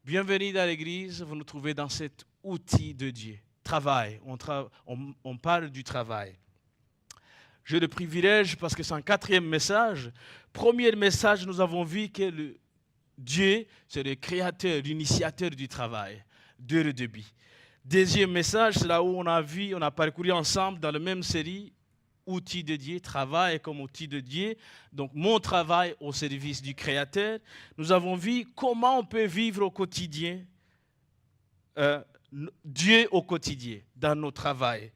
Bienvenue dans l'Église, vous nous trouvez dans cet outil de Dieu. Travail, on parle du travail. J'ai le privilège, parce que c'est un quatrième message. Premier message, nous avons vu que Dieu, c'est le créateur, l'initiateur du travail, de le début. Deuxième message, c'est là où on a parcouru ensemble dans la même série, outil de Dieu, travail comme outil de Dieu. Donc, mon travail au service du Créateur. Nous avons vu comment on peut vivre au quotidien, Dieu au quotidien, dans nos travails.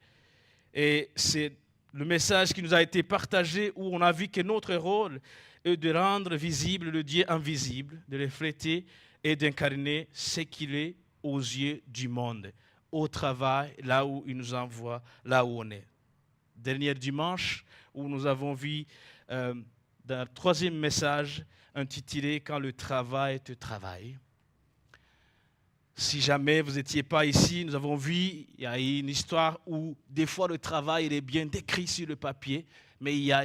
Et c'est le message qui nous a été partagé où on a vu que notre rôle est de rendre visible le Dieu invisible, de refléter et d'incarner ce qu'il est aux yeux du monde, au travail, là où il nous envoie, là où on est. Dernier dimanche, où nous avons vu dans le troisième message intitulé « Quand le travail te travaille ». Si jamais vous n'étiez pas ici, nous avons vu, il y a une histoire où des fois le travail il est bien décrit sur le papier, mais il y a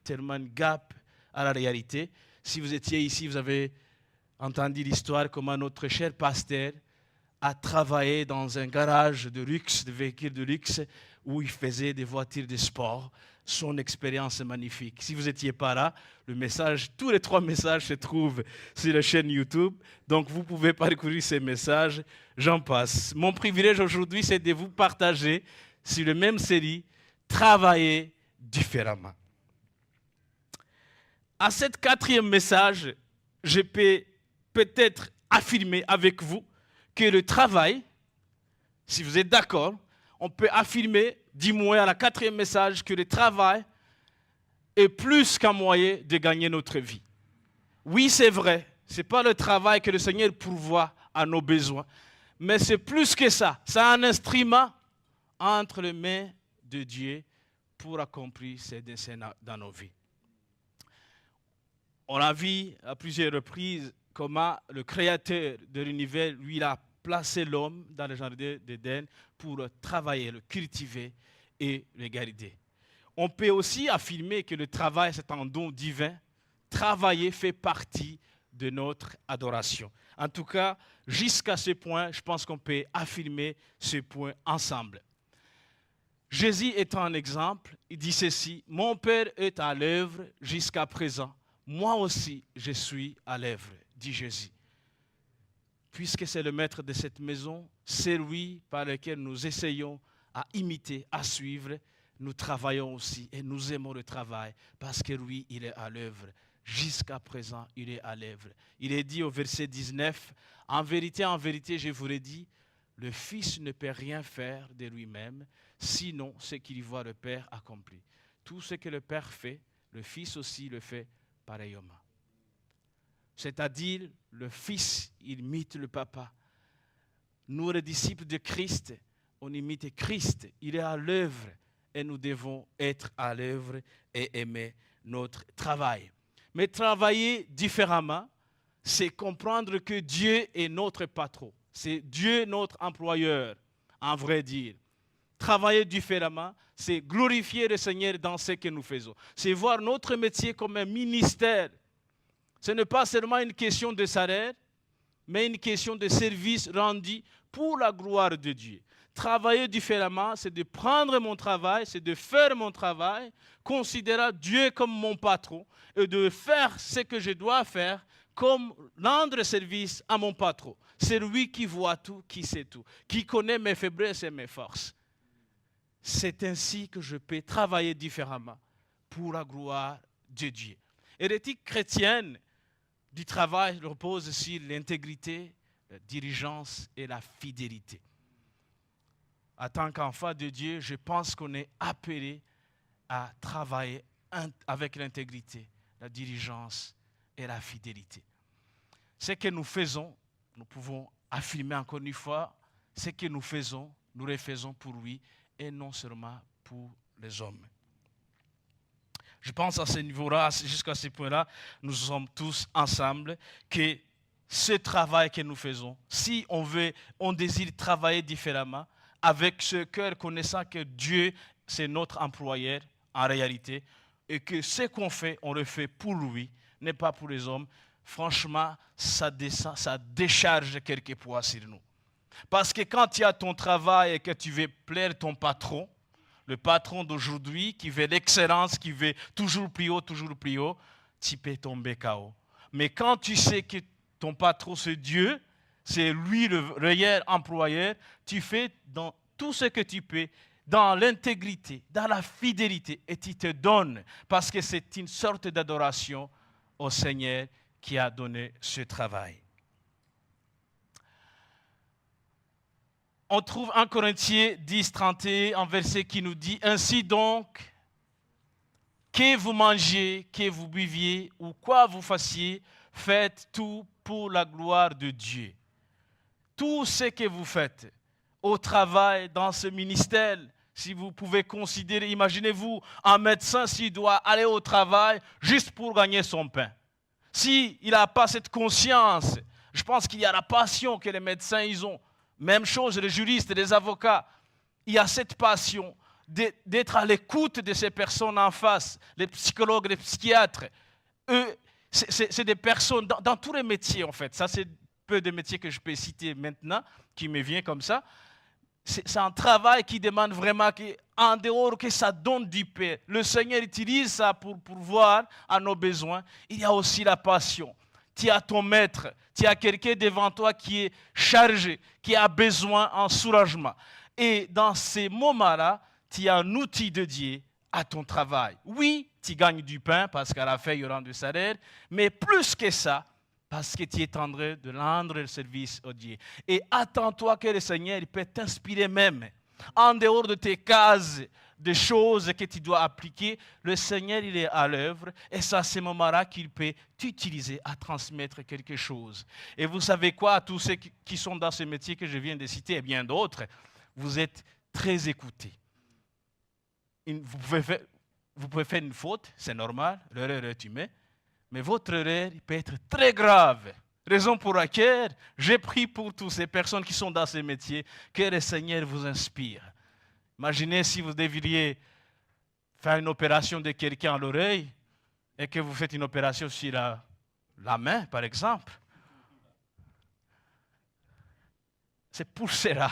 tellement une gap à la réalité. Si vous étiez ici, vous avez entendu l'histoire comment notre cher pasteur a travaillé dans un garage de luxe, de véhicules de luxe, où il faisait des voitures de sport. Son expérience est magnifique. Si vous n'étiez pas là, tous les 3 messages se trouvent sur la chaîne YouTube. Donc, vous pouvez parcourir ces messages. J'en passe. Mon privilège aujourd'hui, c'est de vous partager sur la même série, Travailler différemment. À ce 4e message, je peux peut-être affirmer avec vous que le travail, si vous êtes d'accord, on peut affirmer, du moins à la 4e message, que le travail est plus qu'un moyen de gagner notre vie. Oui, c'est vrai, ce n'est pas le travail que le Seigneur pourvoit à nos besoins, mais c'est plus que ça. C'est un instrument entre les mains de Dieu pour accomplir ses desseins dans nos vies. On a vu à plusieurs reprises comment le Créateur de l'univers, lui, il a placé l'homme dans le jardin d'Éden pour travailler, le cultiver et le garder. On peut aussi affirmer que le travail, c'est un don divin. Travailler fait partie de notre adoration. En tout cas, jusqu'à ce point, je pense qu'on peut affirmer ce point ensemble. Jésus est un exemple. Il dit ceci, « Mon Père est à l'œuvre jusqu'à présent. Moi aussi, je suis à l'œuvre, dit Jésus. » Puisque c'est le maître de cette maison, c'est lui par lequel nous essayons à imiter, à suivre. Nous travaillons aussi et nous aimons le travail parce que lui, il est à l'œuvre. Jusqu'à présent, il est à l'œuvre. Il est dit au verset 19, « En vérité, je vous le dis, le Fils ne peut rien faire de lui-même, sinon ce qu'il voit le Père accompli. Tout ce que le Père fait, le Fils aussi le fait pareillement. » C'est-à-dire, le Fils, il imite le Papa. Nous, les disciples de Christ, on imite Christ. Il est à l'œuvre et nous devons être à l'œuvre et aimer notre travail. Mais travailler différemment, c'est comprendre que Dieu est notre patron. C'est Dieu notre employeur, en vrai dire. Travailler différemment, c'est glorifier le Seigneur dans ce que nous faisons. C'est voir notre métier comme un ministère. Ce n'est pas seulement une question de salaire, mais une question de service rendu pour la gloire de Dieu. Travailler différemment, c'est de prendre mon travail, c'est de faire mon travail, considérer Dieu comme mon patron et de faire ce que je dois faire comme rendre service à mon patron. C'est lui qui voit tout, qui sait tout, qui connaît mes faiblesses et mes forces. C'est ainsi que je peux travailler différemment pour la gloire de Dieu. Et l'éthique chrétienne du travail repose sur l'intégrité, la diligence et la fidélité. En tant qu'enfant de Dieu, je pense qu'on est appelé à travailler avec l'intégrité, la diligence et la fidélité. Ce que nous faisons, nous pouvons affirmer encore une fois, ce que nous faisons, nous le faisons pour lui et non seulement pour les hommes. Je pense à ce niveau-là, jusqu'à ce point-là, nous sommes tous ensemble, que ce travail que nous faisons, si on désire travailler différemment, avec ce cœur connaissant que Dieu, c'est notre employeur en réalité, et que ce qu'on fait, on le fait pour lui, n'est pas pour les hommes, franchement, ça descend, ça décharge quelques poids sur nous. Parce que quand tu as ton travail et que tu veux plaire ton patron, le patron d'aujourd'hui qui veut l'excellence, qui veut toujours plus haut, tu peux tomber KO. Mais quand tu sais que ton patron c'est Dieu, c'est lui le réel employeur, tu fais dans tout ce que tu peux, dans l'intégrité, dans la fidélité, et tu te donnes, parce que c'est une sorte d'adoration au Seigneur qui a donné ce travail. On trouve 1 Corinthiens 10, 31, un verset qui nous dit « Ainsi donc, que vous mangiez, que vous buviez, ou quoi vous fassiez, faites tout pour la gloire de Dieu. » Tout ce que vous faites au travail, dans ce ministère, si vous pouvez considérer, imaginez-vous un médecin s'il doit aller au travail juste pour gagner son pain. S'il n'a pas cette conscience, je pense qu'il y a la passion que les médecins ils ont. Même chose, les juristes, les avocats. Il y a cette passion d'être à l'écoute de ces personnes en face. Les psychologues, les psychiatres. Eux, c'est des personnes dans tous les métiers en fait. Ça, c'est peu de métiers que je peux citer maintenant, qui me vient comme ça. C'est un travail qui demande vraiment qu'en dehors que ça donne du paix. Le Seigneur utilise ça pour pourvoir à nos besoins. Il y a aussi la passion. Tu as ton maître, tu as quelqu'un devant toi qui est chargé, qui a besoin d'un soulagement. Et dans ces moments-là, tu as un outil de Dieu à ton travail. Oui, tu gagnes du pain parce qu'à la fin, il y aura du salaire, mais plus que ça, parce que tu es en train de rendre le service au Dieu. Et attends-toi que le Seigneur peut t'inspirer même. En dehors de tes cases, des choses que tu dois appliquer, le Seigneur, il est à l'œuvre et c'est à ce moment-là qu'il peut t'utiliser à transmettre quelque chose. Et vous savez quoi, tous ceux qui sont dans ce métier que je viens de citer et bien d'autres, vous êtes très écoutés. Vous pouvez faire une faute, c'est normal, l'erreur est humaine, mais votre erreur peut être très grave. Raison pour laquelle j'ai pris pour toutes ces personnes qui sont dans ce métier que le Seigneur vous inspire. Imaginez si vous devriez faire une opération de quelqu'un à l'oreille et que vous faites une opération sur la main, par exemple. C'est pour cela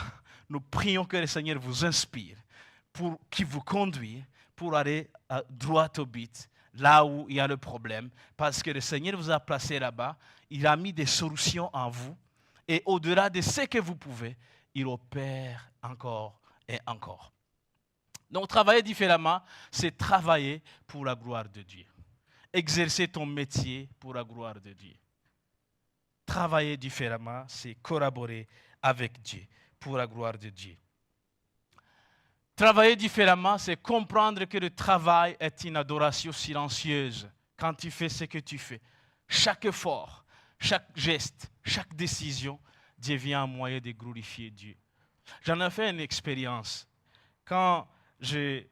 nous prions que le Seigneur vous inspire, pour qu'il vous conduise, pour aller droit au but, là où il y a le problème. Parce que le Seigneur vous a placé là-bas, il a mis des solutions en vous, et au-delà de ce que vous pouvez, il opère encore et encore. Donc, travailler différemment, c'est travailler pour la gloire de Dieu. Exercer ton métier pour la gloire de Dieu. Travailler différemment, c'est collaborer avec Dieu pour la gloire de Dieu. Travailler différemment, c'est comprendre que le travail est une adoration silencieuse quand tu fais ce que tu fais. Chaque effort, chaque geste, chaque décision devient un moyen de glorifier Dieu. J'en ai fait une expérience. Quand j'ai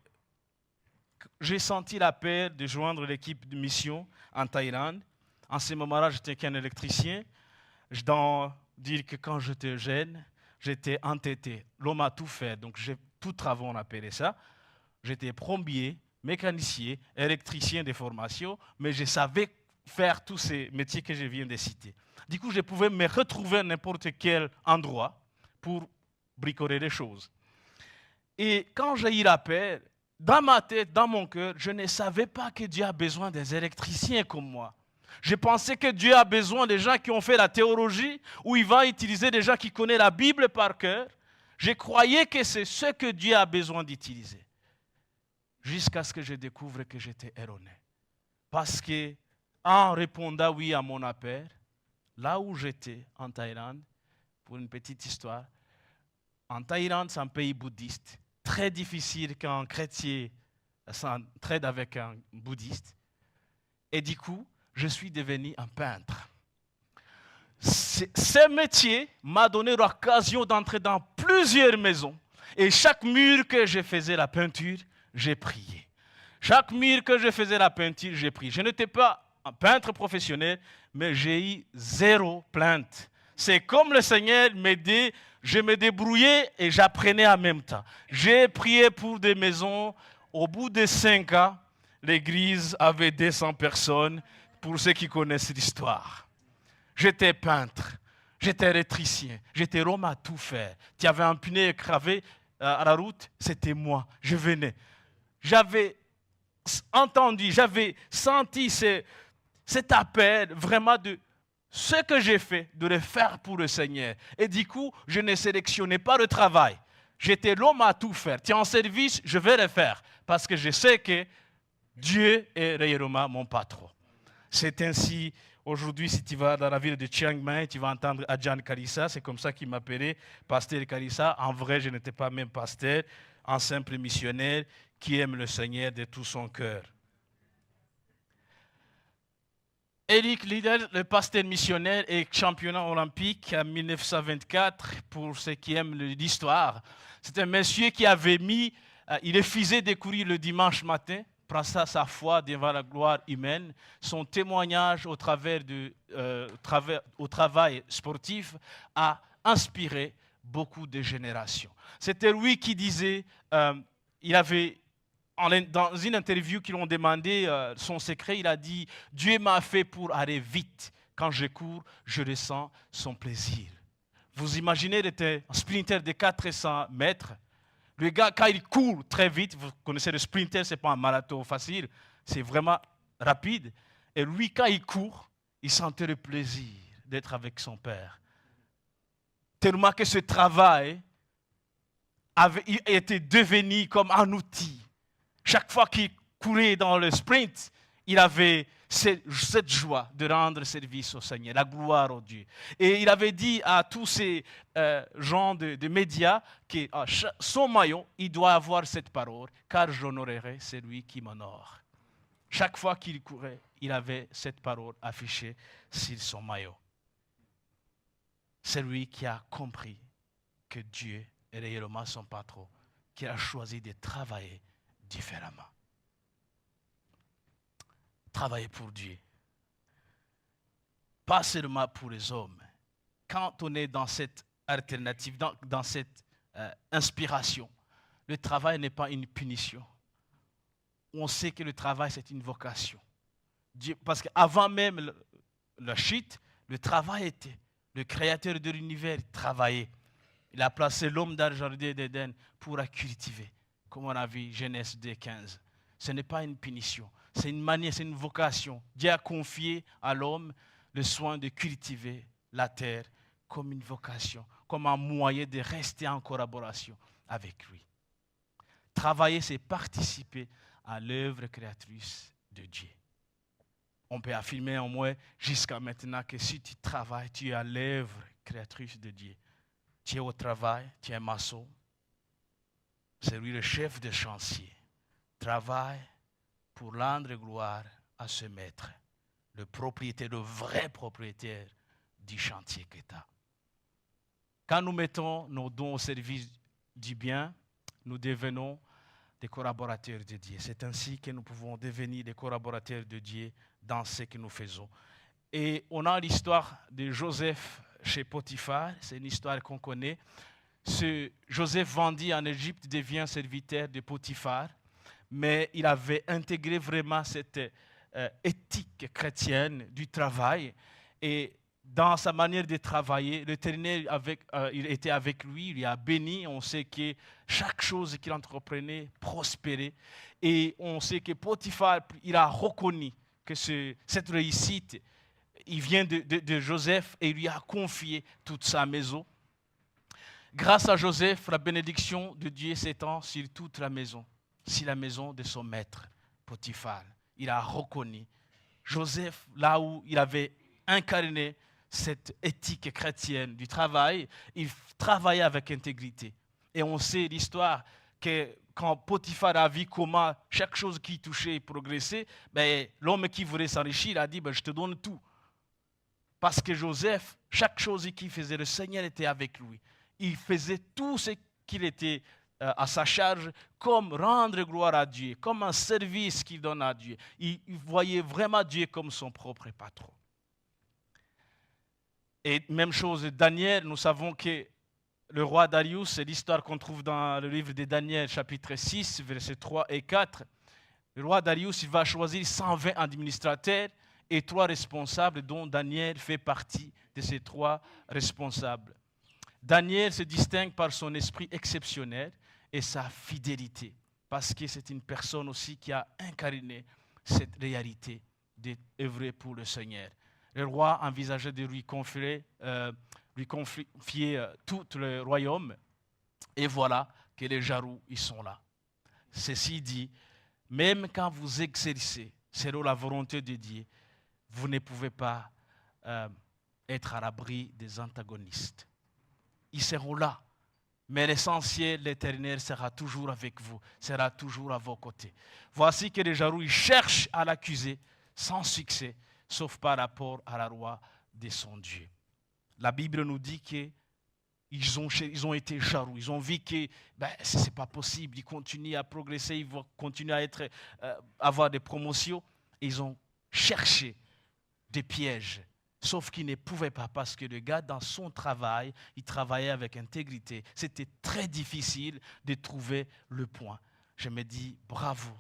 senti l'appel de joindre l'équipe de mission en Thaïlande. En ce moment-là, j'étais qu'un électricien. Je dois dire que quand j'étais jeune, j'étais entêté. L'homme a tout fait, donc tout travaux, on appelait ça. J'étais plombier, mécanicien, électricien de formation, mais je savais faire tous ces métiers que je viens de citer. Du coup, je pouvais me retrouver à n'importe quel endroit pour bricoler les choses. Et quand j'ai eu l'appel, dans ma tête, dans mon cœur, je ne savais pas que Dieu a besoin des électriciens comme moi. Je pensais que Dieu a besoin des gens qui ont fait la théologie, ou il va utiliser des gens qui connaissent la Bible par cœur. Je croyais que c'est ce que Dieu a besoin d'utiliser. Jusqu'à ce que je découvre que j'étais erroné. Parce que, en répondant oui à mon appel, là où j'étais, en Thaïlande, pour une petite histoire, en Thaïlande, c'est un pays bouddhiste. Très difficile qu'un chrétien s'entraide avec un bouddhiste. Et du coup, je suis devenu un peintre. Ce métier m'a donné l'occasion d'entrer dans plusieurs maisons. Et chaque mur que je faisais la peinture, j'ai prié. Chaque mur que je faisais la peinture, j'ai prié. Je n'étais pas un peintre professionnel, mais j'ai eu 0 plainte. C'est comme le Seigneur m'aidait, je me débrouillais et j'apprenais en même temps. J'ai prié pour des maisons. Au bout de 5 ans, l'église avait 200 personnes, pour ceux qui connaissent l'histoire. J'étais peintre, j'étais électricien, j'étais Rome à tout faire. Tu avais un pneu gravé à la route, c'était moi. Je venais. J'avais entendu, j'avais senti cet appel vraiment de ce que j'ai fait, de le faire pour le Seigneur. Et du coup, je ne sélectionnais pas le travail. J'étais l'homme à tout faire. Tu es en service, je vais le faire. Parce que je sais que Dieu est réellement mon patron. C'est ainsi, aujourd'hui, si tu vas dans la ville de Chiang Mai, tu vas entendre Adjan Kalissa, c'est comme ça qu'il m'appelait, pasteur Kalissa. En vrai, je n'étais pas même pasteur, un simple missionnaire qui aime le Seigneur de tout son cœur. Eric Liddell, le pasteur missionnaire et champion olympique en 1924, pour ceux qui aiment l'histoire, c'est un monsieur qui avait il refusait de courir le dimanche matin, plaçant sa foi devant la gloire humaine. Son témoignage au travail sportif a inspiré beaucoup de générations. C'était lui qui disait, dans une interview qu'ils ont demandé son secret, il a dit « Dieu m'a fait pour aller vite. Quand je cours, je ressens son plaisir. » Vous imaginez, il était un sprinter de 400 mètres. Le gars, quand il court très vite, vous connaissez le sprinter, ce n'est pas un marathon facile, c'est vraiment rapide. Et lui, quand il court, il sentait le plaisir d'être avec son Père. Tellement que ce travail était devenu comme un outil. Chaque fois qu'il courait dans le sprint, il avait cette joie de rendre service au Seigneur, la gloire au Dieu. Et il avait dit à tous ces gens de médias que son maillot, il doit avoir cette parole, car j'honorerai celui qui m'honore. Chaque fois qu'il courait, il avait cette parole affichée sur son maillot. C'est lui qui a compris que Dieu est réellement son patron, qui a choisi de travailler différemment. Travailler pour Dieu. Pas seulement pour les hommes. Quand on est dans cette alternative, dans cette inspiration, le travail n'est pas une punition. On sait que le travail, c'est une vocation. Dieu, parce qu'avant même la chute, le travail était. Le créateur de l'univers travaillait. Il a placé l'homme dans le jardin d'Éden pour la cultiver. Comme on a vu Genèse 2:15. Ce n'est pas une punition, c'est une manière, c'est une vocation. Dieu a confié à l'homme le soin de cultiver la terre comme une vocation, comme un moyen de rester en collaboration avec lui. Travailler, c'est participer à l'œuvre créatrice de Dieu. On peut affirmer au moins jusqu'à maintenant que si tu travailles, tu es à l'œuvre créatrice de Dieu. Tu es au travail, tu es maçon. C'est lui le chef de chantier. Travaille pour rendre gloire à ce maître, le propriétaire, le vrai propriétaire du chantier que tu as. Quand nous mettons nos dons au service du bien, nous devenons des collaborateurs de Dieu. C'est ainsi que nous pouvons devenir des collaborateurs de Dieu dans ce que nous faisons. Et on a l'histoire de Joseph chez Potiphar, c'est une histoire qu'on connaît. Joseph vendit en Égypte, devient serviteur de Potiphar, mais il avait intégré vraiment cette éthique chrétienne du travail. Et dans sa manière de travailler, l'Éternel il était avec lui, il a béni. On sait que chaque chose qu'il entreprenait prospérait. Et on sait que Potiphar, il a reconnu que cette réussite, il vient de Joseph et il lui a confié toute sa maison. Grâce à Joseph, la bénédiction de Dieu s'étend sur toute la maison, sur la maison de son maître, Potiphar. Il a reconnu Joseph, là où il avait incarné cette éthique chrétienne du travail, il travaillait avec intégrité. Et on sait l'histoire que quand Potiphar a vu comment chaque chose qui touchait progressait, l'homme qui voulait s'enrichir, il a dit, je te donne tout. Parce que Joseph, chaque chose qu'il faisait, le Seigneur était avec lui. Il faisait tout ce qu'il était à sa charge comme rendre gloire à Dieu, comme un service qu'il donne à Dieu. Il voyait vraiment Dieu comme son propre patron. Et même chose, Daniel, nous savons que le roi Darius, c'est l'histoire qu'on trouve dans le livre de Daniel, chapitre 6, versets 3 et 4. Le roi Darius, il va choisir 120 administrateurs et 3 responsables dont Daniel fait partie de ces 3 responsables. Daniel se distingue par son esprit exceptionnel et sa fidélité, parce que c'est une personne aussi qui a incarné cette réalité d'œuvrer pour le Seigneur. Le roi envisageait de lui confier tout le royaume, et voilà que les Jarous, ils sont là. Ceci dit, même quand vous exercez selon la volonté de Dieu, vous ne pouvez pas être à l'abri des antagonistes. Ils seront là. Mais l'essentiel, l'Éternel sera toujours avec vous, sera toujours à vos côtés. Voici que les Jarous, ils cherchent à l'accuser sans succès, sauf par rapport à la loi de son Dieu. La Bible nous dit qu'ils ont été Jarous, ils ont vu que ce n'est pas possible, ils continuent à progresser, ils vont continuer à avoir des promotions. Et ils ont cherché des pièges. Sauf qu'il ne pouvait pas parce que le gars, dans son travail, il travaillait avec intégrité. C'était très difficile de trouver le point. Je me dis bravo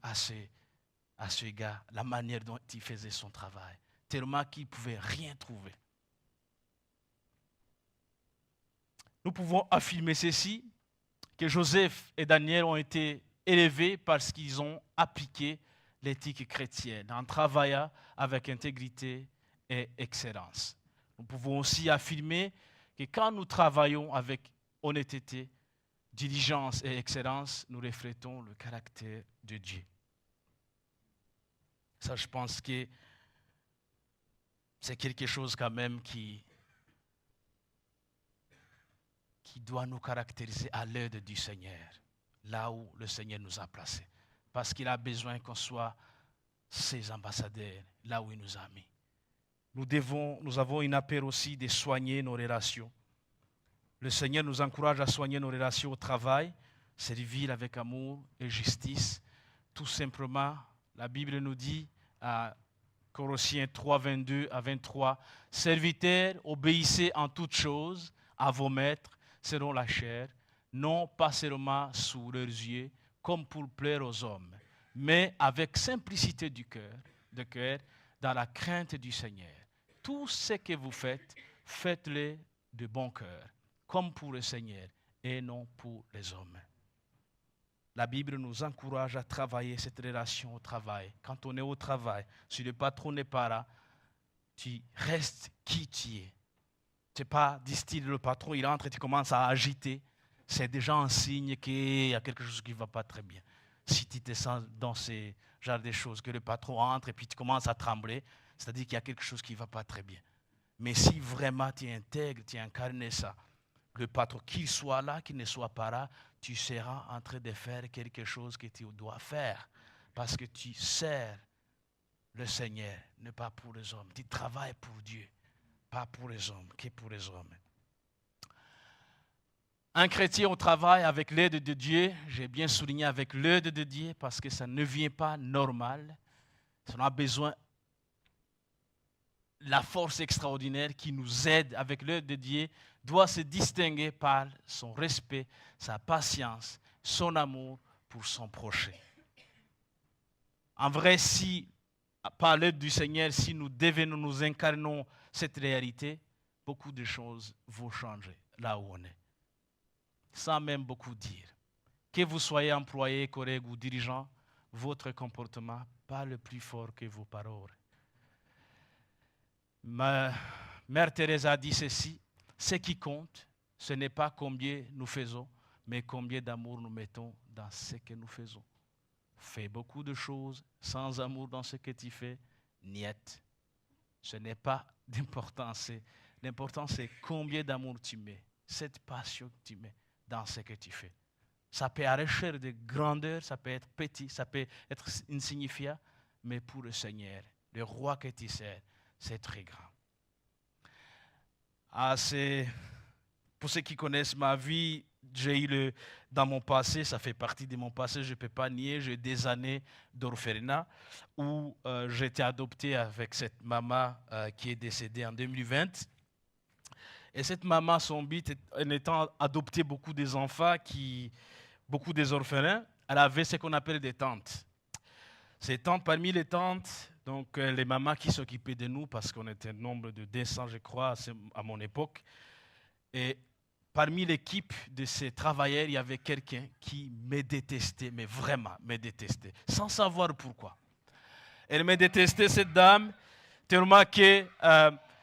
à ce gars, la manière dont il faisait son travail. Tellement qu'il ne pouvait rien trouver. Nous pouvons affirmer ceci, que Joseph et Daniel ont été élevés parce qu'ils ont appliqué l'éthique chrétienne en travaillant avec intégrité et excellence. Nous pouvons aussi affirmer que quand nous travaillons avec honnêteté, diligence et excellence, nous reflétons le caractère de Dieu. Ça, je pense que c'est quelque chose quand même qui doit nous caractériser à l'aide du Seigneur, là où le Seigneur nous a placés. Parce qu'il a besoin qu'on soit ses ambassadeurs, là où il nous a mis. Nous avons une appel aussi de soigner nos relations. Le Seigneur nous encourage à soigner nos relations au travail, servir avec amour et justice. Tout simplement, la Bible nous dit à Colossiens 3, 22 à 23, « Serviteurs, obéissez en toutes choses à vos maîtres selon la chair, non pas seulement sous leurs yeux, comme pour plaire aux hommes, mais avec simplicité de cœur, dans la crainte du Seigneur. Tout ce que vous faites, faites-le de bon cœur, comme pour le Seigneur et non pour les hommes. » La Bible nous encourage à travailler cette relation au travail. Quand on est au travail, si le patron n'est pas là, tu restes qui tu es. Tu n'es pas du style, le patron, il entre et tu commences à agiter. C'est déjà un signe qu'il y a quelque chose qui ne va pas très bien. Si tu te sens dans ce genre de choses, que le patron entre et puis tu commences à trembler, c'est-à-dire qu'il y a quelque chose qui ne va pas très bien. Mais si vraiment tu intègres, tu incarnes ça, le patron, qu'il soit là, qu'il ne soit pas là, tu seras en train de faire quelque chose que tu dois faire. Parce que tu sers le Seigneur, ne pas pour les hommes. Tu travailles pour Dieu, pas pour les hommes, que pour les hommes. Un chrétien au travail avec l'aide de Dieu, j'ai bien souligné avec l'aide de Dieu parce que ça ne vient pas normal. On a besoin de la force extraordinaire qui nous aide avec l'aide de Dieu, doit se distinguer par son respect, sa patience, son amour pour son prochain. En vrai, si, par l'aide du Seigneur, si nous incarnons cette réalité, beaucoup de choses vont changer là où on est. Sans même beaucoup dire. Que vous soyez employé, collègue ou dirigeant, votre comportement parle plus fort que vos paroles. Mère Thérèse a dit ceci, ce qui compte, ce n'est pas combien nous faisons, mais combien d'amour nous mettons dans ce que nous faisons. Fais beaucoup de choses sans amour dans ce que tu fais, niet. Ce n'est pas d'importance. L'important, c'est combien d'amour tu mets, cette passion que tu mets dans ce que tu fais. Ça peut arracher de grandeur, ça peut être petit, ça peut être insignifiant, mais pour le Seigneur, le roi que tu sers, c'est très grand. Pour ceux qui connaissent ma vie, j'ai eu dans mon passé, ça fait partie de mon passé, je ne peux pas nier, j'ai des années d'orphelinat où j'ai été adopté avec cette maman qui est décédée en 2020. Et cette maman, son but, en étant adopté beaucoup des enfants, beaucoup des orphelins, elle avait ce qu'on appelle des tantes. Ces tantes, parmi les tantes, Donc, les mamans qui s'occupaient de nous, parce qu'on était un nombre de 200, je crois, à mon époque. Et parmi l'équipe de ces travailleurs, il y avait quelqu'un qui me détestait, mais vraiment me détestait, sans savoir pourquoi. Elle me détestait, cette dame, tellement que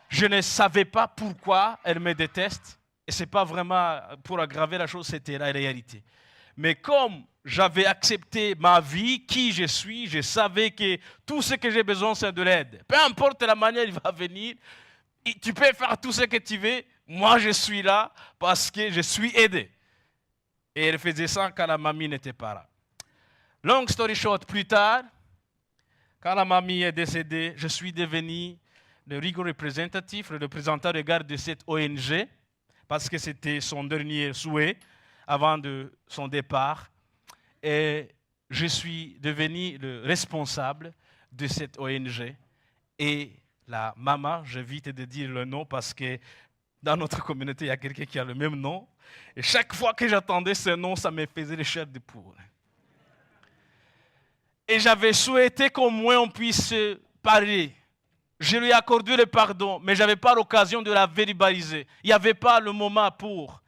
je ne savais pas pourquoi elle me déteste. Et ce n'est pas vraiment pour aggraver la chose, c'était la réalité. Mais comme j'avais accepté ma vie, qui je suis, je savais que tout ce que j'ai besoin, c'est de l'aide. Peu importe la manière il va venir, tu peux faire tout ce que tu veux. Moi, je suis là parce que je suis aidé. Et elle faisait ça quand la mamie n'était pas là. Long story short, plus tard, quand la mamie est décédée, je suis devenu le legal representative, le représentant de garde de cette ONG, parce que c'était son dernier souhait avant son départ. Et je suis devenu le responsable de cette ONG. Et la maman, j'évite de dire le nom parce que dans notre communauté, il y a quelqu'un qui a le même nom. Et chaque fois que j'entendais ce nom, ça me faisait les chairs de poule. Et j'avais souhaité qu'au moins on puisse parler. Je lui ai accordé le pardon, mais je n'avais pas l'occasion de la verbaliser. Il n'y avait pas le moment pour.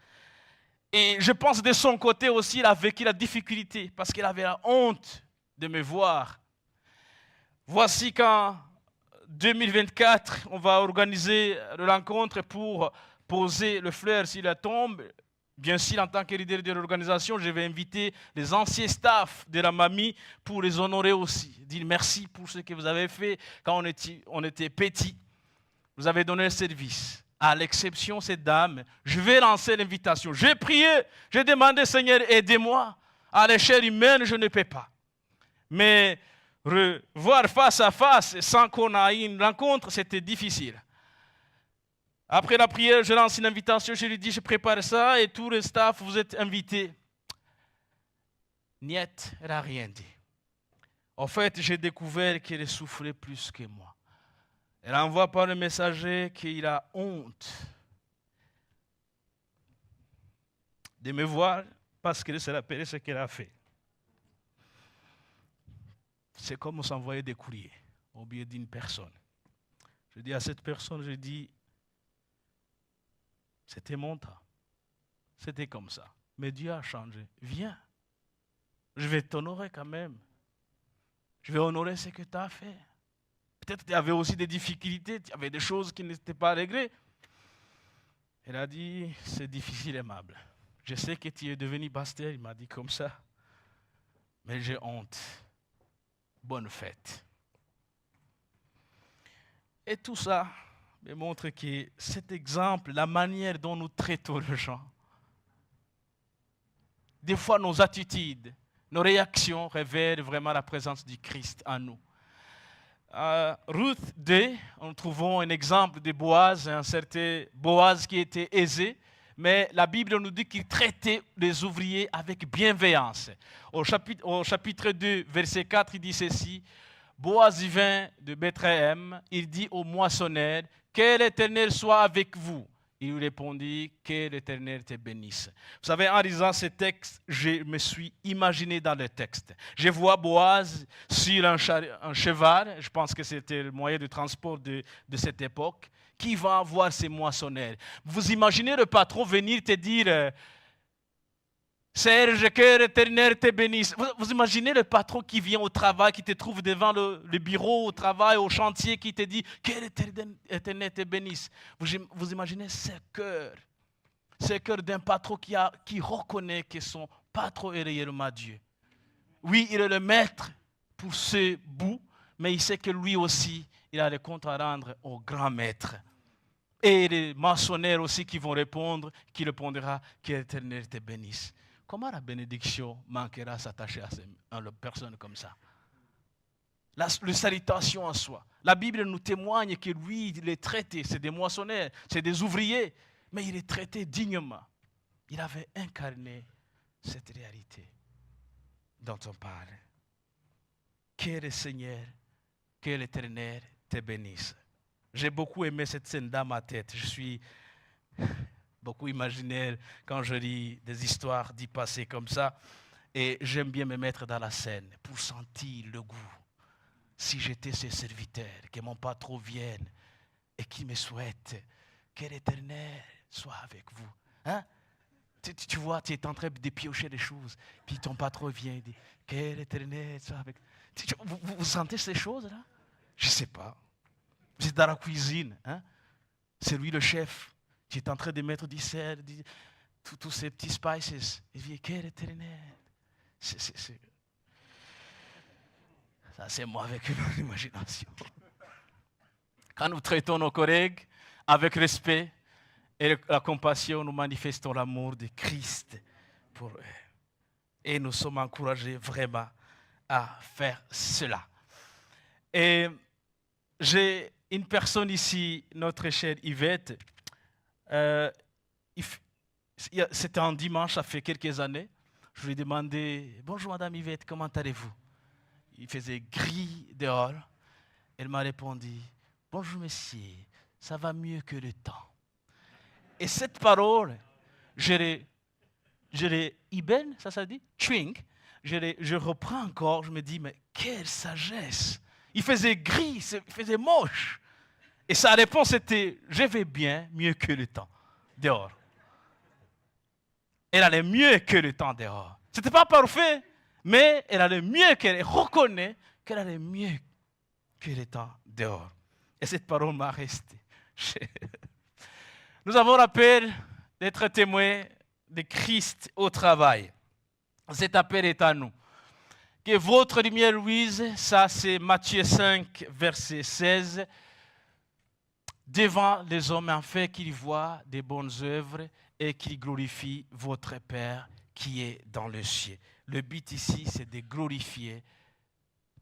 Et je pense de son côté aussi, il a vécu la difficulté parce qu'il avait la honte de me voir. Voici qu'en 2024, on va organiser la rencontre pour poser le fleur sur la tombe. Bien sûr, en tant que leader de l'organisation, je vais inviter les anciens staffs de la mamie pour les honorer aussi. Dire merci pour ce que vous avez fait quand on était petits. Vous avez donné le service. À l'exception de cette dame, je vais lancer l'invitation. J'ai prié, j'ai demandé, Seigneur, aidez-moi. À l'échelle humaine, je ne peux pas. Mais revoir face à face sans qu'on ait une rencontre, c'était difficile. Après la prière, je lance une invitation, je lui dis, je prépare ça et tout le staff, vous êtes invités. Niet, elle n'a rien dit. En fait, j'ai découvert qu'elle souffrait plus que moi. Elle envoie par le messager qu'il a honte de me voir parce qu'elle se rappelait ce qu'elle a fait. C'est comme s'envoyer des courriers au biais d'une personne. Je dis à cette personne, je dis, c'était mon temps. C'était comme ça. Mais Dieu a changé. Viens. Je vais t'honorer quand même. Je vais honorer ce que tu as fait. Peut-être que tu avais aussi des difficultés, tu avais des choses qui n'étaient pas réglées. Elle a dit, c'est difficile, aimable. Je sais que tu es devenu pasteur, il m'a dit comme ça. Mais j'ai honte. Bonne fête. Et tout ça me montre que cet exemple, la manière dont nous traitons les gens, des fois nos attitudes, nos réactions révèlent vraiment la présence du Christ en nous. Ruth 2, nous trouvons un exemple de Boaz, un certain Boaz qui était aisé, mais la Bible nous dit qu'il traitait les ouvriers avec bienveillance. Au chapitre 2, verset 4, il dit ceci, Boaz vint de Bethléem, il dit au moissonneur, que l'Éternel soit avec vous. Il lui répondit, que l'Éternel te bénisse. Vous savez, en lisant ce texte, je me suis imaginé dans le texte. Je vois Boaz sur un cheval, je pense que c'était le moyen de transport de cette époque, qui va voir ses moissonneurs. Vous imaginez le patron venir te dire, Serge, que l'Éternel te bénisse. Vous imaginez le patron qui vient au travail, qui te trouve devant le bureau, au travail, au chantier, qui te dit que l'Éternel te bénisse. Vous imaginez ce cœur d'un patron qui reconnaît que son patron est réellement Dieu. Oui, il est le maître pour ce bout, mais il sait que lui aussi, il a des comptes à rendre au grand maître. Et les maçonnaires aussi qui vont répondre, qui répondra que l'Éternel te bénisse. Comment la bénédiction manquera à s'attacher à une personne comme ça? La salutation en soi. La Bible nous témoigne que lui, il est traité, c'est des moissonneurs, c'est des ouvriers, mais il est traité dignement. Il avait incarné cette réalité dont on parle. Que le Seigneur, que l'Éternel te bénisse. J'ai beaucoup aimé cette scène dans ma tête. Je suis beaucoup imaginaire quand je lis des histoires du passé comme ça. Et j'aime bien me mettre dans la scène pour sentir le goût si j'étais ce serviteur, que mon patron vienne et qu'il me souhaite que l'Éternel soit avec vous. Hein? Tu vois, tu es en train de piocher des choses, puis ton patron vient et dit que l'Éternel soit avec vous. Vous sentez ces choses-là? Je ne sais pas. Vous êtes dans la cuisine. Hein? C'est lui le chef. Tu es en train de mettre du sel, tous ces petits spices. Il dit que l'Éternel. Ça, c'est moi avec une imagination. Quand nous traitons nos collègues avec respect et la compassion, nous manifestons l'amour de Christ pour eux. Et nous sommes encouragés vraiment à faire cela. Et j'ai une personne ici, notre chère Yvette. C'était un dimanche, ça fait quelques années. Je lui ai demandé, bonjour Madame Yvette, comment allez-vous? Il faisait gris dehors. Elle m'a répondu, bonjour monsieur, ça va mieux que le temps. Et cette parole, je l'ai Iben, ça se dit? Twink. Je reprends encore, je me dis, mais quelle sagesse. Il faisait gris, il faisait moche. Et sa réponse était, je vais bien, mieux que le temps, dehors. Elle allait mieux que le temps dehors. Ce n'était pas parfait, mais elle allait mieux qu'elle reconnaît qu'elle allait mieux que le temps dehors. Et cette parole m'a resté. Nous avons l'appel d'être témoins de Christ au travail. Cet appel est à nous. Que votre lumière luise, ça c'est Matthieu 5, verset 16, devant les hommes afin qu'ils voient des bonnes œuvres et qu'ils glorifient votre Père qui est dans le ciel. Le but ici, c'est de glorifier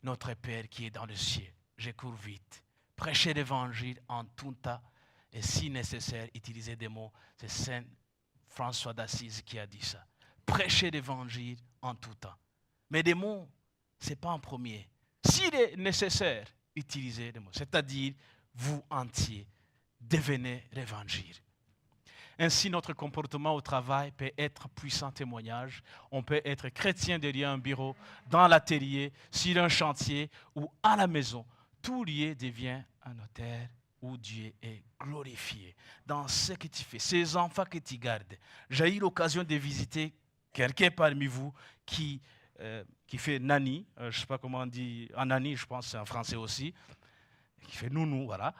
notre Père qui est dans le ciel. Je cours vite. Prêchez l'évangile en tout temps et si nécessaire, utilisez des mots. C'est Saint François d'Assise qui a dit ça. Prêchez l'évangile en tout temps. Mais des mots, ce n'est pas en premier. S'il est nécessaire, utilisez des mots. C'est-à-dire, vous entiers, devenez l'évangile. Ainsi, notre comportement au travail peut être puissant témoignage. On peut être chrétien derrière un bureau, dans l'atelier, sur un chantier ou à la maison. Tout lieu devient un autel où Dieu est glorifié dans ce que tu fais. Ces enfants que tu gardes. J'ai eu l'occasion de visiter quelqu'un parmi vous qui fait nani. Je ne sais pas comment on dit. En nani, je pense c'est en français aussi. Qui fait nounou, voilà.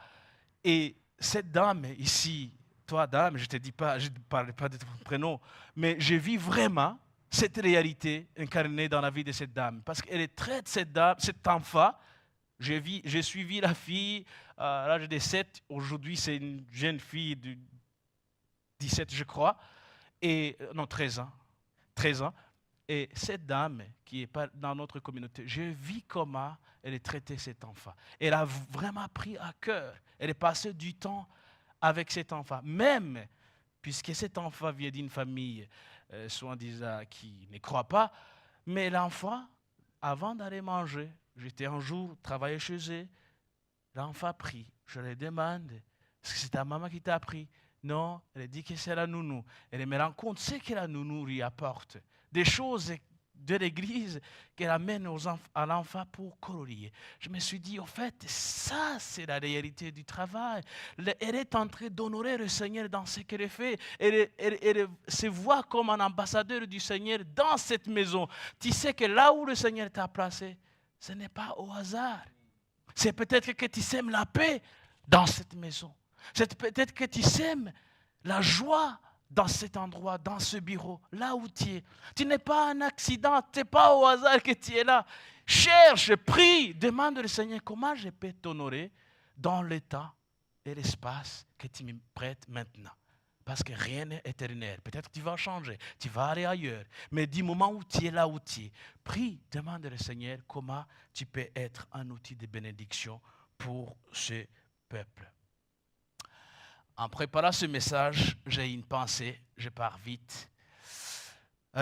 Et cette dame ici, toi dame, je ne parle pas de ton prénom, mais je vis vraiment cette réalité incarnée dans la vie de cette dame. Parce qu'elle traite cette dame, cet enfant. J'ai suivi la fille à l'âge de 7. Aujourd'hui, c'est une jeune fille de 17, je crois. Et, non, 13 ans. 13 ans. Et cette dame qui est dans notre communauté, je vis comment elle a traité cet enfant. Elle a vraiment pris à cœur. Elle est passée du temps avec cet enfant. Même, puisque cet enfant vient d'une famille, soi-disant, qui ne croit pas, mais l'enfant, avant d'aller manger, j'étais un jour travailler chez eux, l'enfant a pris. Je lui demande, est-ce que c'est ta maman qui t'a pris? Non, elle dit que c'est la nounou. Elle me rend compte ce que la nounou lui apporte. Des choses de l'église qu'elle amène à l'enfant pour colorier. Je me suis dit, en fait, ça, c'est la réalité du travail. Elle est en train d'honorer le Seigneur dans ce qu'elle fait. Elle se voit comme un ambassadeur du Seigneur dans cette maison. Tu sais que là où le Seigneur t'a placé, ce n'est pas au hasard. C'est peut-être que tu sèmes la paix dans cette maison. C'est peut-être que tu sèmes la joie dans cet endroit, dans ce bureau, là où tu es. Tu n'es pas un accident, tu n'es pas au hasard que tu es là. Cherche, prie, demande au Seigneur comment je peux t'honorer dans le temps et l'espace que tu me prêtes maintenant. Parce que rien n'est éternel. Peut-être que tu vas changer, tu vas aller ailleurs. Mais du moment où tu es là où tu es, prie, demande au Seigneur comment tu peux être un outil de bénédiction pour ce peuple. En préparant ce message, j'ai une pensée, je pars vite.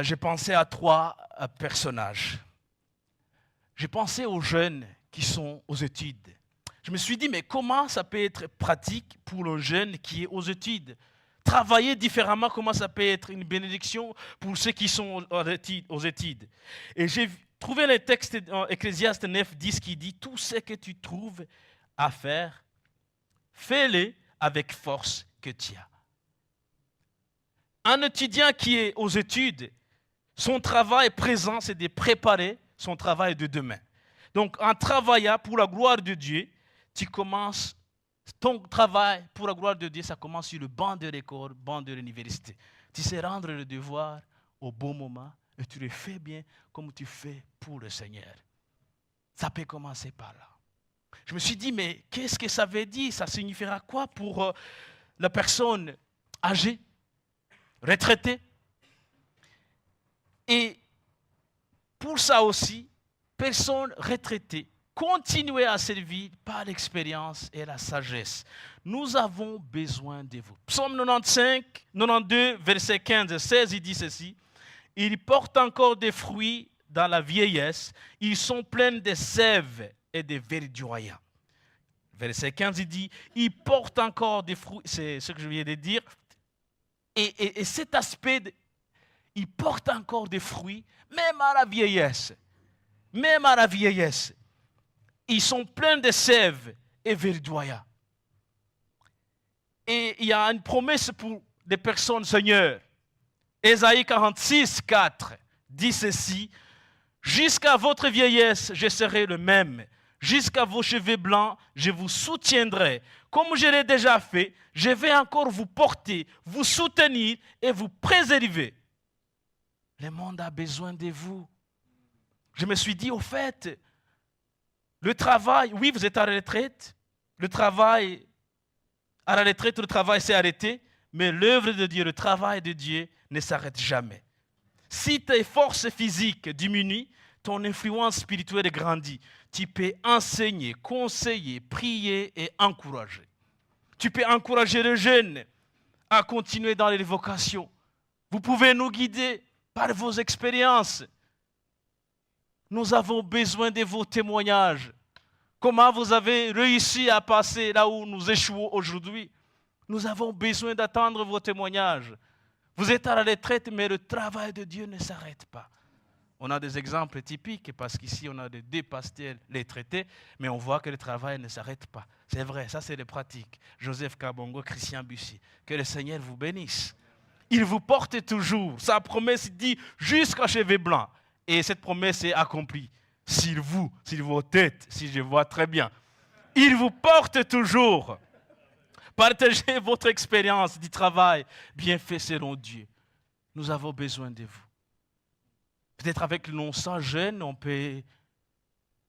J'ai pensé à 3 personnages. J'ai pensé aux jeunes qui sont aux études. Je me suis dit, mais comment ça peut être pratique pour le jeune qui est aux études? Travailler différemment, comment ça peut être une bénédiction pour ceux qui sont aux études. Et j'ai Trouvez le texte dans Ecclésiaste 9, 10 qui dit « Tout ce que tu trouves à faire, fais-le avec force que tu as. » Un étudiant qui est aux études, son travail présent, c'est de préparer son travail de demain. Donc, en travaillant pour la gloire de Dieu, tu commences, ton travail pour la gloire de Dieu, ça commence sur le banc de l'école, banc de l'université. Tu sais rendre le devoir au bon moment et tu le fais bien comme tu fais pour le Seigneur. Ça peut commencer par là. Je me suis dit, mais qu'est-ce que ça veut dire? Ça signifiera quoi pour la personne âgée, retraitée? Et pour ça aussi, personne retraitée, continuez à servir par l'expérience et la sagesse. Nous avons besoin de vous. Psaume 92, verset 15 et 16, il dit ceci. Ils portent encore des fruits dans la vieillesse. Ils sont pleins de sève et de verdoyants. Verset 15, il dit, ils portent encore des fruits. C'est ce que je viens de dire. Et cet aspect, ils portent encore des fruits, même à la vieillesse. Même à la vieillesse. Ils sont pleins de sève et verdoyants. Et il y a une promesse pour des personnes, Seigneur. Ésaïe 46, 4 dit ceci. Jusqu'à votre vieillesse, je serai le même. Jusqu'à vos cheveux blancs, je vous soutiendrai. Comme je l'ai déjà fait, je vais encore vous porter, vous soutenir et vous préserver. Le monde a besoin de vous. Je me suis dit, au fait, le travail, oui, vous êtes à la retraite. Le travail, à la retraite, le travail s'est arrêté. Mais l'œuvre de Dieu, le travail de Dieu ne s'arrête jamais. Si tes forces physiques diminuent, ton influence spirituelle grandit. Tu peux enseigner, conseiller, prier et encourager. Tu peux encourager les jeunes à continuer dans les vocations. Vous pouvez nous guider par vos expériences. Nous avons besoin de vos témoignages. Comment vous avez réussi à passer là où nous échouons aujourd'hui? Nous avons besoin d'attendre vos témoignages. Vous êtes à la retraite, mais le travail de Dieu ne s'arrête pas. On a des exemples typiques parce qu'ici on a deux pasteurs retraités, mais on voit que le travail ne s'arrête pas. C'est vrai, ça c'est les pratiques. Joseph Kabongo, Christian Bussy. Que le Seigneur vous bénisse. Il vous porte toujours. Sa promesse dit jusqu'à cheveux blancs. Et cette promesse est accomplie. Sur vous, sur vos têtes, si je vois très bien. Il vous porte toujours. Partagez votre expérience du travail bien fait selon Dieu. Nous avons besoin de vous. Peut-être avec le non-sang jeune,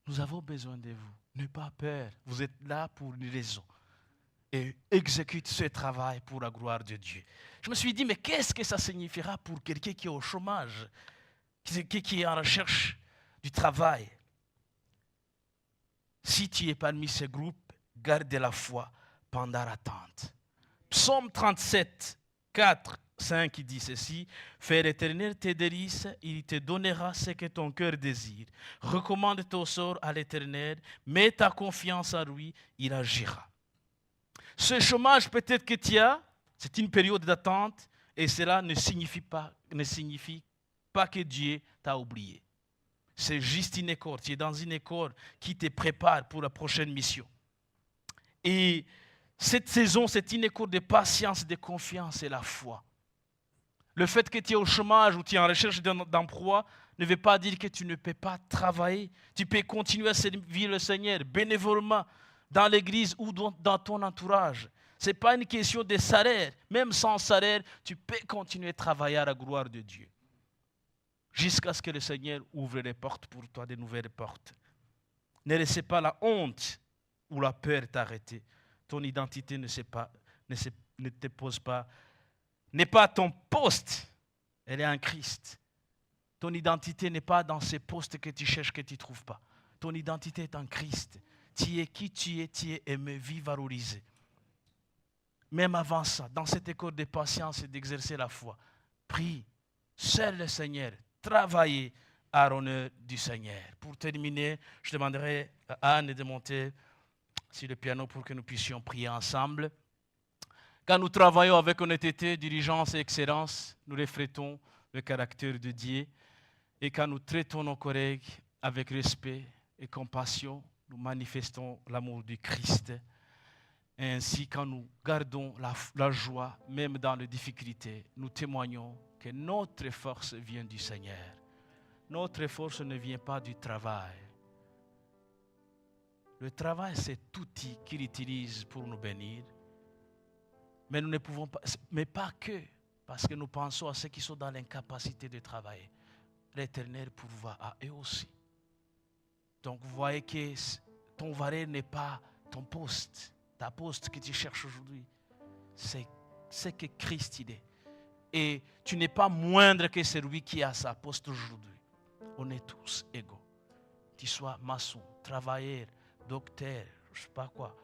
nous avons besoin de vous. N'ayez pas peur. Vous êtes là pour une raison. Et exécute ce travail pour la gloire de Dieu. Je me suis dit, mais qu'est-ce que ça signifiera pour quelqu'un qui est au chômage, qui est en recherche du travail? Si tu es parmi ces groupes, garde la foi pendant l'attente. Psaume 37, 4, 5, il dit ceci. Fais l'Éternel tes délices, il te donnera ce que ton cœur désire. Recommande ton sort à l'Éternel, mets ta confiance en lui, il agira. Ce chômage peut-être que tu as, c'est une période d'attente et cela ne signifie pas que Dieu t'a oublié. C'est juste une école. Tu es dans une école qui te prépare pour la prochaine mission. Et cette saison, c'est une école de patience, de confiance et la foi. Le fait que tu es au chômage ou tu es en recherche d'emploi ne veut pas dire que tu ne peux pas travailler. Tu peux continuer à servir le Seigneur bénévolement dans l'église ou dans ton entourage. Ce n'est pas une question de salaire. Même sans salaire, tu peux continuer à travailler à la gloire de Dieu. Jusqu'à ce que le Seigneur ouvre les portes pour toi, de nouvelles portes. Ne laissez pas la honte ou la peur t'arrêter. Ton identité ne te pose pas, n'est pas ton poste, elle est en Christ. Ton identité n'est pas dans ces postes que tu cherches, que tu ne trouves pas. Ton identité est en Christ. Tu es qui tu es aimé, vie valorisé. Même avant ça, dans cette école de patience et d'exercer la foi, prie, seul le Seigneur, travaillez à l'honneur du Seigneur. Pour terminer, je demanderai à Anne de monter sur le piano pour que nous puissions prier ensemble. Quand nous travaillons avec honnêteté, diligence et excellence, nous reflétons le caractère de Dieu. Et quand nous traitons nos collègues avec respect et compassion, nous manifestons l'amour du Christ. Et ainsi, quand nous gardons la joie, même dans les difficultés, nous témoignons que notre force vient du Seigneur. Notre force ne vient pas du travail. Le travail, c'est l'outil qu'il utilise pour nous bénir. Mais nous ne pouvons pas, mais pas que, parce que nous pensons à ceux qui sont dans l'incapacité de travailler. L'Éternel pourvoit à eux aussi. Donc vous voyez que ton valet n'est pas ton poste, ta poste que tu cherches aujourd'hui. C'est ce que Christ il est. Et tu n'es pas moindre que celui qui a sa poste aujourd'hui. On est tous égaux. Tu sois maçon, travailleur, docteur, je ne sais pas quoi.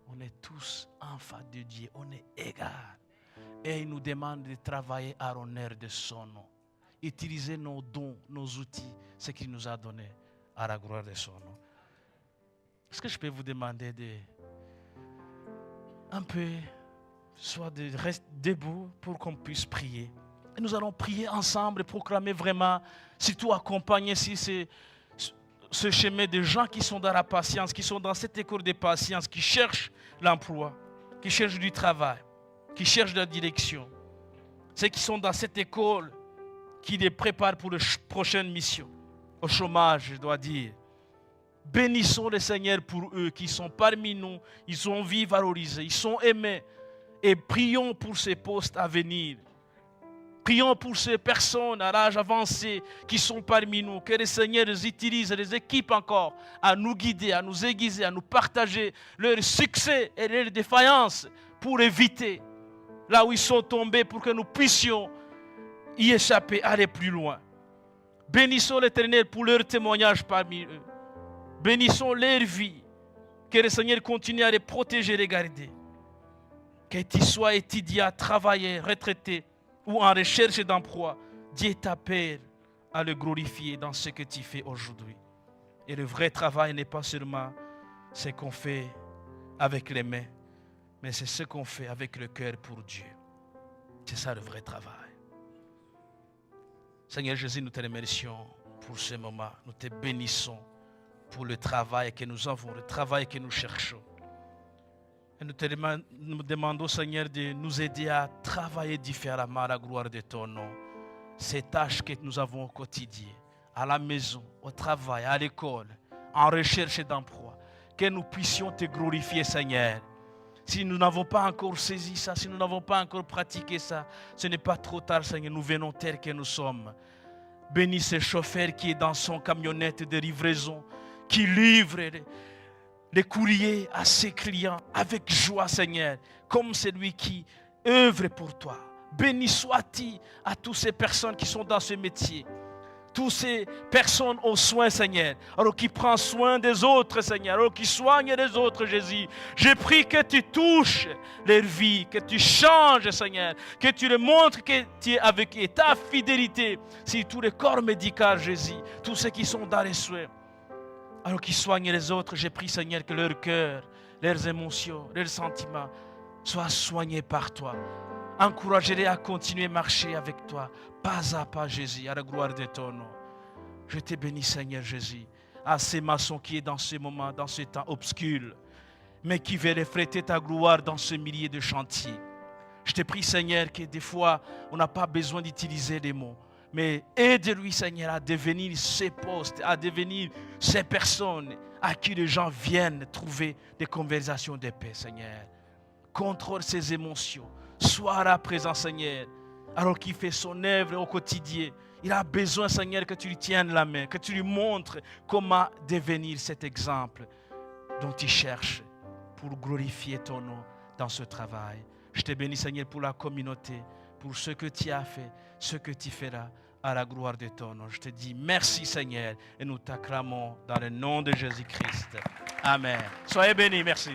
On est tous enfants de Dieu. On est égaux. Et il nous demande de travailler à l'honneur de son nom. Utiliser nos dons, nos outils, ce qu'il nous a donné à la gloire de son nom. Est-ce que je peux vous demander de un peu, soit de rester debout pour qu'on puisse prier. Et nous allons prier ensemble et proclamer vraiment, surtout accompagner ce chemin de gens qui sont dans la patience, qui sont dans cette école de patience, qui cherchent l'emploi, qui cherchent du travail, qui cherchent la direction. Ceux qui sont dans cette école, qui les préparent pour la prochaine mission, au chômage, je dois dire. Bénissons le Seigneur pour eux qui sont parmi nous, ils sont vus, valorisés, ils sont aimés. Et prions pour ces postes à venir. Prions pour ces personnes à l'âge avancé qui sont parmi nous. Que le Seigneur les utilise, les équipe encore à nous guider, à nous aiguiser, à nous partager leur succès et leurs défaillances pour éviter là où ils sont tombés, pour que nous puissions y échapper, aller plus loin. Bénissons l'Éternel pour leur témoignage parmi eux. Bénissons leur vie. Que le Seigneur continue à les protéger et les garder. Que tu sois étudiant, travailleur, retraité ou en recherche d'emploi, Dieu t'appelle à le glorifier dans ce que tu fais aujourd'hui. Et le vrai travail n'est pas seulement ce qu'on fait avec les mains, mais c'est ce qu'on fait avec le cœur pour Dieu. C'est ça le vrai travail. Seigneur Jésus, nous te remercions pour ce moment. Nous te bénissons pour le travail que nous avons, le travail que nous cherchons. Et nous demandons, Seigneur, de nous aider à travailler différemment à la gloire de ton nom. Ces tâches que nous avons au quotidien, à la maison, au travail, à l'école, en recherche d'emploi, que nous puissions te glorifier, Seigneur. Si nous n'avons pas encore saisi ça, si nous n'avons pas encore pratiqué ça, ce n'est pas trop tard, Seigneur, nous venons tels que nous sommes. Bénis ce chauffeur qui est dans son camionnette de livraison, qui livre les courriers à ses clients avec joie, Seigneur, comme celui qui œuvre pour toi. Béni sois-tu à toutes ces personnes qui sont dans ce métier. Toutes ces personnes aux soins, Seigneur, alors qui prend soin des autres, Seigneur, alors qui soigne les autres, Jésus. Je prie que tu touches leur vie, que tu changes, Seigneur, que tu leur montres que tu es avec eux, ta fidélité, sur tout le corps médical, Jésus, tous ceux qui sont dans les soins, alors qu'ils soignent les autres. Je prie, Seigneur, que leur cœur, leurs émotions, leurs sentiments soient soignés par toi. Encouragez-les à continuer à marcher avec toi, pas à pas, Jésus, à la gloire de ton nom. Je te bénis, Seigneur Jésus, à ces maçons qui est dans ce moment, dans ce temps obscur, mais qui veut refléter ta gloire dans ce millier de chantiers. Je te prie, Seigneur, que des fois, on n'a pas besoin d'utiliser les mots, mais aide-lui, Seigneur, à devenir ces postes, à devenir ces personnes à qui les gens viennent trouver des conversations de paix, Seigneur. Contrôle ses émotions. Sois à la présence, Seigneur, alors qu'il fait son œuvre au quotidien. Il a besoin, Seigneur, que tu lui tiennes la main, que tu lui montres comment devenir cet exemple dont il cherche pour glorifier ton nom dans ce travail. Je te bénis, Seigneur, pour la communauté, pour ce que tu as fait, ce que tu feras à la gloire de ton nom. Je te dis merci, Seigneur, et nous t'acclamons dans le nom de Jésus-Christ. Amen. Soyez bénis, merci.